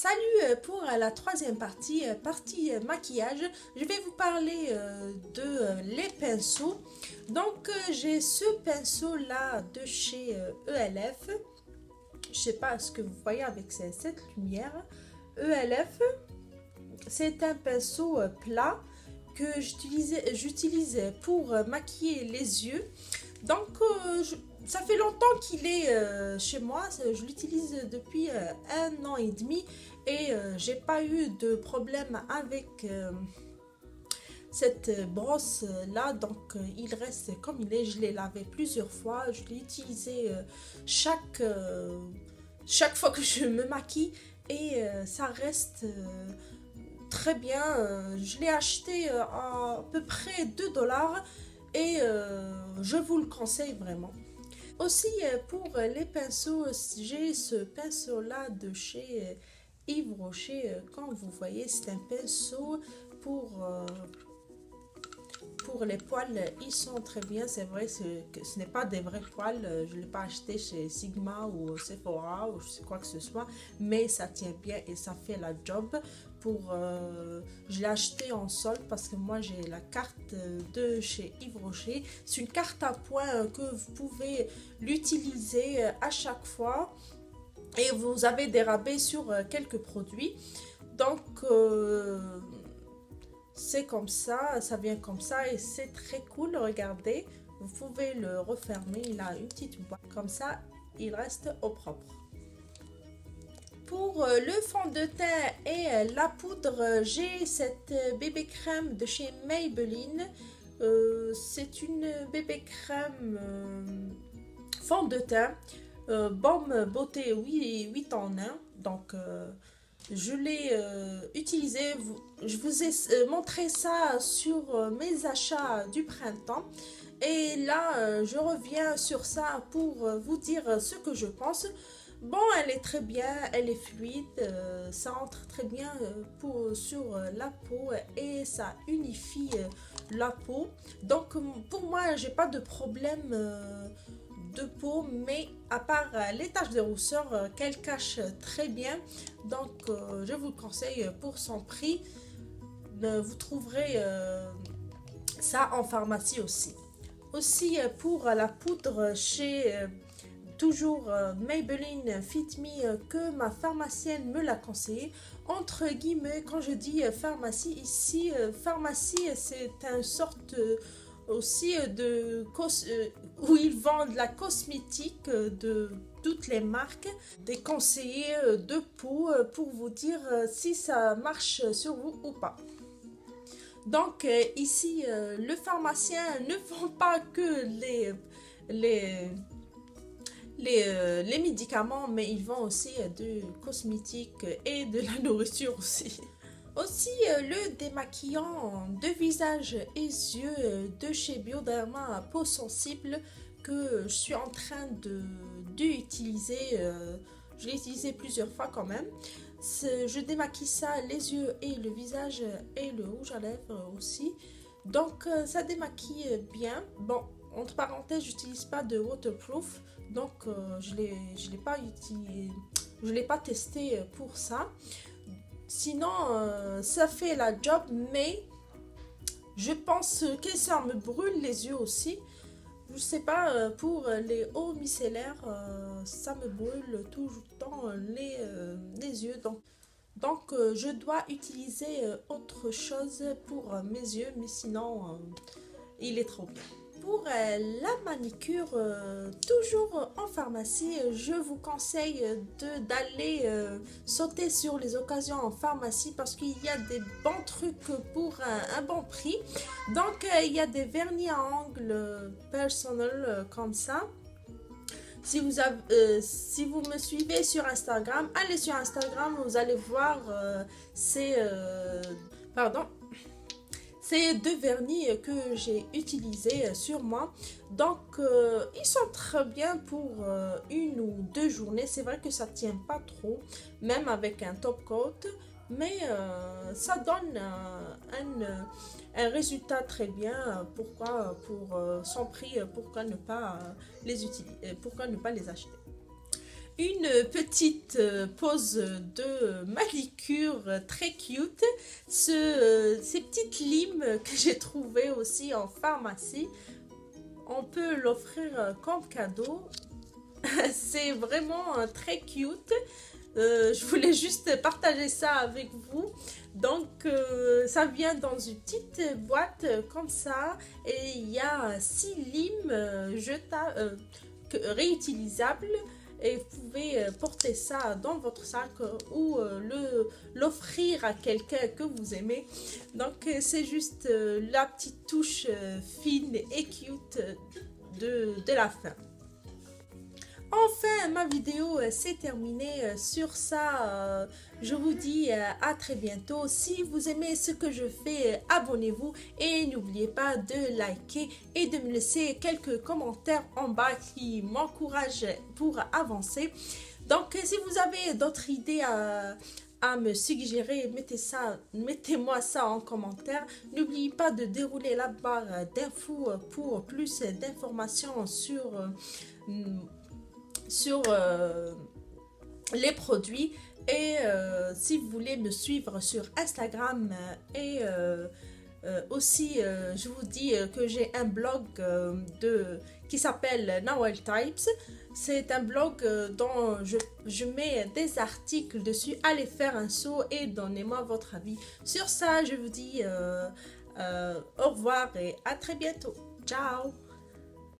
Salut pour la troisième partie, maquillage. Je vais vous parler de les pinceaux. Donc j'ai ce pinceau là de chez ELF. Je sais pas ce que vous voyez avec cette lumière. ELF, c'est un pinceau plat que j'utilise pour maquiller les yeux. Donc ça fait longtemps qu'il est chez moi, je l'utilise depuis 1 an et demi et j'ai pas eu de problème avec cette brosse là. Donc il reste comme il est. Je l'ai lavé plusieurs fois, je l'ai utilisé chaque fois que je me maquille et ça reste très bien. Je l'ai acheté à peu près 2 $ et je vous le conseille vraiment. Aussi pour les pinceaux, j'ai ce pinceau là de chez Yves Rocher. Comme vous voyez, c'est un pinceau pour les poils. Ils sont très bien. C'est vrai que ce n'est pas des vrais poils. Je ne l'ai pas acheté chez Sigma ou Sephora ou je sais quoi que ce soit, mais ça tient bien et ça fait la job. Je l'ai acheté en solde parce que moi j'ai la carte de chez Yves Rocher. C'est une carte à points que vous pouvez l'utiliser à chaque fois et vous avez des rabais sur quelques produits. Donc c'est comme ça vient comme ça et c'est très cool. Regardez, vous pouvez le refermer. Il a une petite boîte comme ça, il reste au propre. Pour le fond de teint et la poudre, j'ai cette bébé crème de chez Maybelline. C'est une bébé crème fond de teint, baume beauté 8 en 1. Donc je l'ai utilisé. Je vous ai montré ça sur mes achats du printemps. Et là, je reviens sur ça pour vous dire ce que je pense. Bon, elle est très bien, elle est fluide, ça entre très bien sur la peau et ça unifie la peau. Donc pour moi, j'ai pas de problème de peau, mais à part les taches de rousseur qu'elle cache très bien. Donc je vous le conseille pour son prix. Vous trouverez ça en pharmacie aussi. Aussi pour la poudre chez toujours Maybelline Fit Me que ma pharmacienne me l'a conseillé. Entre guillemets, quand je dis pharmacie ici, pharmacie c'est une sorte aussi de où ils vendent la cosmétique de toutes les marques, des conseillers de peau pour vous dire si ça marche sur vous ou pas. Donc ici le pharmacien ne vend pas que les médicaments, mais ils vendent aussi de cosmétiques et de la nourriture aussi. Aussi le démaquillant de visage et yeux de chez Bioderma peau sensible que je suis en train d'utiliser. Je l'ai utilisé plusieurs fois quand même. Je démaquille ça les yeux et le visage et le rouge à lèvres aussi. Donc ça démaquille bien. Bon, entre parenthèses, j'utilise pas de waterproof, donc je l'ai pas testé pour ça. Sinon ça fait la job, mais je pense que ça me brûle les yeux aussi. Je sais pas, pour les eaux micellaires ça me brûle tout le temps les yeux. Donc je dois utiliser autre chose pour mes yeux, mais sinon il est trop bien. Pour la manicure, toujours en pharmacie, je vous conseille d'aller sauter sur les occasions en pharmacie parce qu'il y a des bons trucs pour un bon prix. Donc il y a des vernis à ongles personnels comme ça. Si vous me suivez sur Instagram, allez sur Instagram, vous allez voir c'est 2 vernis que j'ai utilisés sur moi. Donc ils sont très bien pour 1 ou 2 journées. C'est vrai que ça tient pas trop, même avec un top coat, mais ça donne un résultat très bien. Pourquoi pour son prix, pourquoi ne pas les acheter? une petite pose de manicure très cute. Ces petites limes que j'ai trouvées aussi en pharmacie, on peut l'offrir comme cadeau. C'est vraiment très cute. Je voulais juste partager ça avec vous. Donc, ça vient dans une petite boîte comme ça. Et il y a 6 limes réutilisables. Et vous pouvez porter ça dans votre sac ou l'offrir à quelqu'un que vous aimez. Donc, c'est juste la petite touche fine et cute de la fin. Enfin, ma vidéo s'est terminée sur ça. Je vous dis à très bientôt. Si vous aimez ce que je fais, abonnez-vous et n'oubliez pas de liker et de me laisser quelques commentaires en bas qui m'encouragent pour avancer. Donc, si vous avez d'autres idées à me suggérer, mettez-moi ça en commentaire. N'oubliez pas de dérouler la barre d'infos pour plus d'informations sur les produits. Et si vous voulez me suivre sur Instagram et aussi je vous dis que j'ai un blog qui s'appelle Nawel Types. C'est un blog dont je mets des articles dessus. Allez faire un saut et donnez-moi votre avis. Sur ça, je vous dis au revoir et à très bientôt. Ciao!